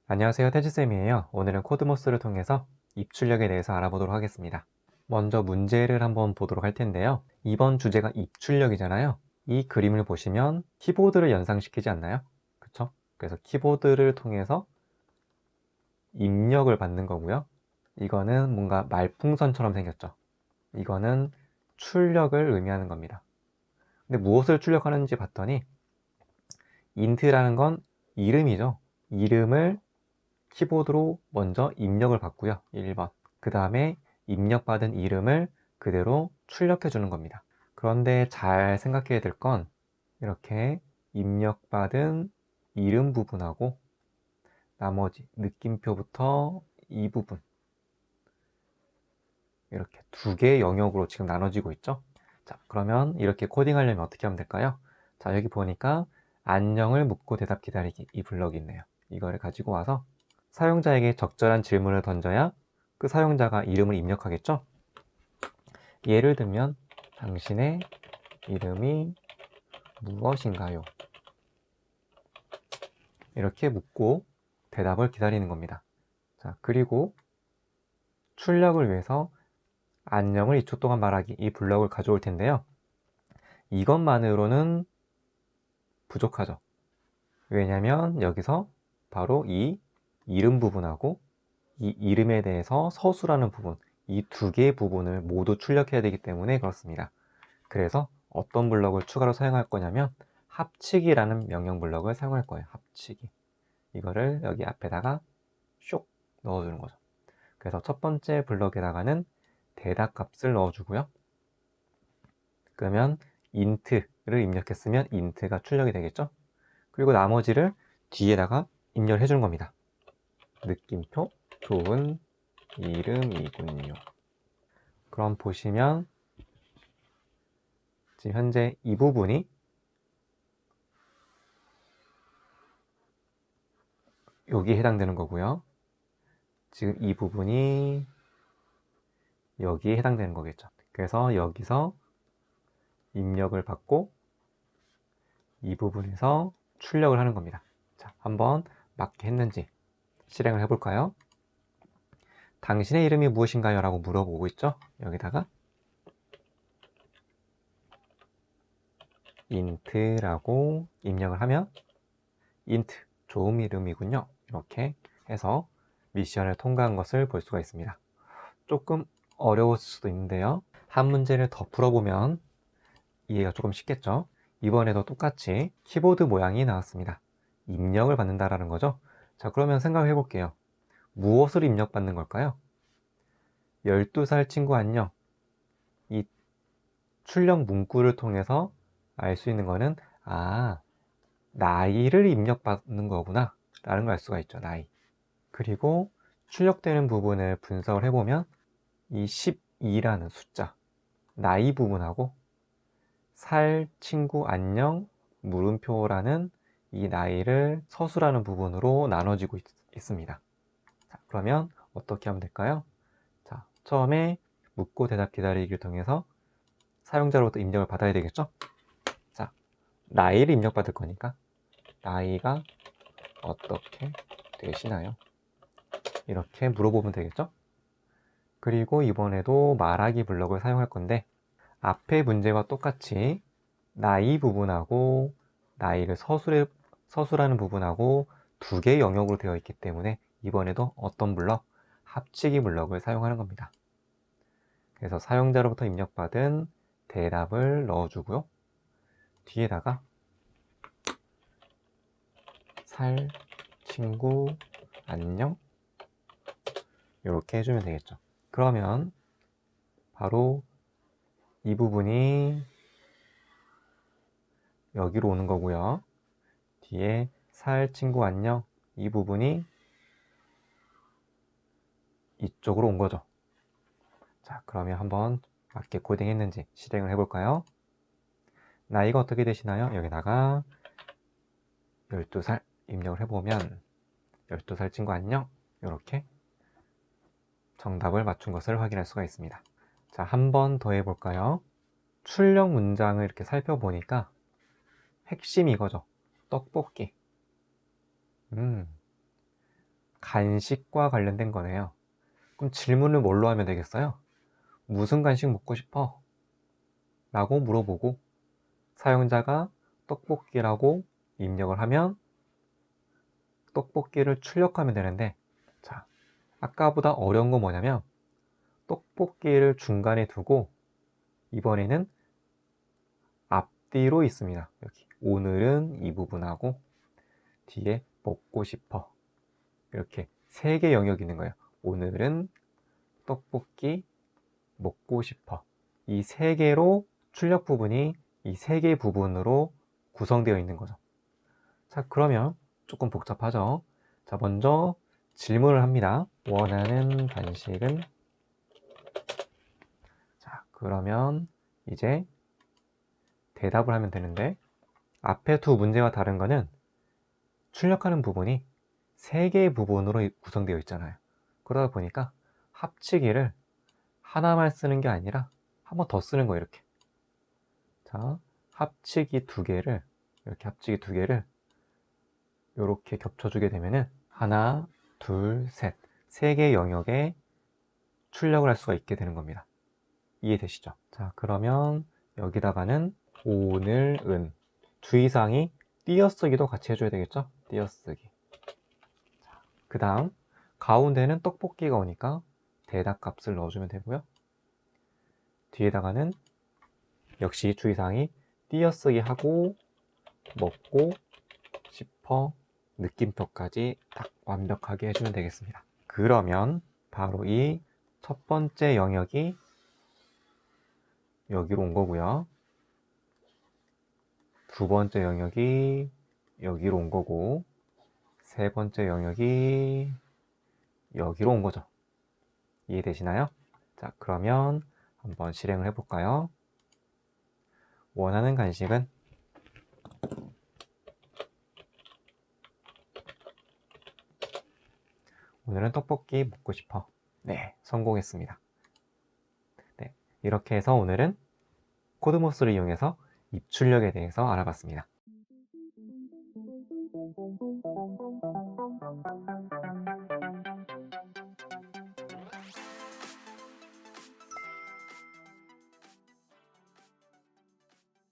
안녕하세요, 태지쌤이에요. 오늘은 코드모스를 통해서 입출력에 대해서 알아보도록 하겠습니다. 먼저 문제를 한번 보도록 할 텐데요. 이번 주제가 입출력이잖아요. 이 그림을 보시면 키보드를 연상시키지 않나요? 그쵸? 그래서 키보드를 통해서 입력을 받는 거고요. 이거는 뭔가 말풍선처럼 생겼죠. 이거는 출력을 의미하는 겁니다. 근데 무엇을 출력하는지 봤더니 int라는 건 이름이죠. 이름을 키보드로 먼저 입력을 받고요. 1번. 그 다음에 입력받은 이름을 그대로 출력해 주는 겁니다. 그런데 잘 생각해야 될 건 이렇게 입력받은 이름 부분하고 나머지 느낌표부터 이 부분 이렇게 두 개의 영역으로 지금 나눠지고 있죠. 자, 그러면 이렇게 코딩하려면 어떻게 하면 될까요? 자, 여기 보니까 안녕을 묻고 대답 기다리기 이 블럭이 있네요. 이거를 가지고 와서 사용자에게 적절한 질문을 던져야 그 사용자가 이름을 입력하겠죠? 예를 들면 당신의 이름이 무엇인가요? 이렇게 묻고 대답을 기다리는 겁니다. 자, 그리고 출력을 위해서 안녕을 2초 동안 말하기 이 블럭을 가져올 텐데요. 이것만으로는 부족하죠. 왜냐면 여기서 바로 이 이름 부분하고 이 이름에 대해서 서술하는 부분, 이 두 개의 부분을 모두 출력해야 되기 때문에 그렇습니다. 그래서 어떤 블럭을 추가로 사용할 거냐면 합치기라는 명령 블럭을 사용할 거예요. 합치기. 이거를 여기 앞에다가 쇽 넣어주는 거죠. 그래서 첫 번째 블럭에다가는 대답 값을 넣어주고요. 그러면 int를 입력했으면 int가 출력이 되겠죠. 그리고 나머지를 뒤에다가 입력을 해주는 겁니다. 느낌표 좋은 이름이군요. 그럼 보시면 지금 현재 이 부분이 여기에 해당되는 거고요. 지금 이 부분이 여기에 해당되는 거겠죠. 그래서 여기서 입력을 받고 이 부분에서 출력을 하는 겁니다. 자, 한번 맞게 했는지 실행을 해볼까요? 당신의 이름이 무엇인가요? 라고 물어보고 있죠. 여기다가 int라고 입력을 하면 int 좋은 이름이군요. 이렇게 해서 미션을 통과한 것을 볼 수가 있습니다. 조금 어려웠을 수도 있는데요. 한 문제를 더 풀어보면 이해가 조금 쉽겠죠. 이번에도 똑같이 키보드 모양이 나왔습니다. 입력을 받는다라는 거죠. 자, 그러면 생각해 볼게요. 무엇을 입력받는 걸까요? 12살 친구 안녕. 이 출력 문구를 통해서 알 수 있는 거는 나이를 입력받는 거구나 라는 걸 알 수가 있죠. 나이. 그리고 출력되는 부분을 분석을 해보면 이 12라는 숫자 나이 부분하고 살 친구 안녕 물음표라는 이 나이를 서술하는 부분으로 나눠지고 있습니다. 자, 그러면 어떻게 하면 될까요? 자, 처음에 묻고 대답 기다리기를 통해서 사용자로부터 입력을 받아야 되겠죠? 자, 나이를 입력받을 거니까 나이가 어떻게 되시나요? 이렇게 물어보면 되겠죠? 그리고 이번에도 말하기 블럭을 사용할 건데 앞의 문제와 똑같이 나이 부분하고 나이를 서술하는 부분하고 두 개의 영역으로 되어 있기 때문에 이번에도 어떤 블럭? 합치기 블럭을 사용하는 겁니다. 그래서 사용자로부터 입력받은 대답을 넣어주고요. 뒤에다가 살 친구 안녕 이렇게 해주면 되겠죠. 그러면 바로 이 부분이 여기로 오는 거고요. 뒤에 살 친구 안녕 이 부분이 이쪽으로 온 거죠. 자, 그러면 한번 맞게 코딩했는지 실행을 해볼까요? 나이가 어떻게 되시나요? 여기다가 12살 입력을 해보면 12살 친구 안녕 이렇게 정답을 맞춘 것을 확인할 수가 있습니다. 자, 한 번 더 해볼까요? 출력 문장을 이렇게 살펴보니까 핵심이 이거죠. 떡볶이. 간식과 관련된 거네요. 그럼 질문을 뭘로 하면 되겠어요? 무슨 간식 먹고 싶어? 라고 물어보고 사용자가 떡볶이라고 입력을 하면 떡볶이를 출력하면 되는데, 자, 아까보다 어려운 건 뭐냐면 떡볶이를 중간에 두고 이번에는 앞뒤로 있습니다. 여기 오늘은 이 부분하고 뒤에 먹고 싶어, 이렇게 세 개 영역이 있는 거예요. 오늘은 떡볶이 먹고 싶어, 이 세 개로 출력 부분이 이 세 개 부분으로 구성되어 있는 거죠. 자, 그러면 조금 복잡하죠. 자, 먼저 질문을 합니다. 원하는 간식은? 자, 그러면 이제 대답을 하면 되는데, 앞에 두 문제와 다른 거는 출력하는 부분이 세 개의 부분으로 구성되어 있잖아요. 그러다 보니까 합치기를 하나만 쓰는 게 아니라 한 번 더 쓰는 거예요. 이렇게. 자, 합치기 두 개를, 이렇게 합치기 두 개를 이렇게 겹쳐주게 되면은 하나, 둘, 셋, 세 개의 영역에 출력을 할 수가 있게 되는 겁니다. 이해되시죠? 자, 그러면 여기다가는 오늘은, 주의사항이 띄어쓰기도 같이 해줘야 되겠죠? 띄어쓰기. 그 다음 가운데는 떡볶이가 오니까 대답 값을 넣어주면 되고요. 뒤에다가는 역시 주의사항이 띄어쓰기 하고 먹고 싶어 느낌표까지 딱 완벽하게 해주면 되겠습니다. 그러면 바로 이 첫 번째 영역이 여기로 온 거고요. 두 번째 영역이 여기로 온 거고, 세 번째 영역이 여기로 온 거죠. 이해되시나요? 자, 그러면 한번 실행을 해볼까요? 원하는 간식은? 오늘은 떡볶이 먹고 싶어. 네, 성공했습니다. 네, 이렇게 해서 오늘은 코드모스를 이용해서 입출력에 대해서 알아봤습니다.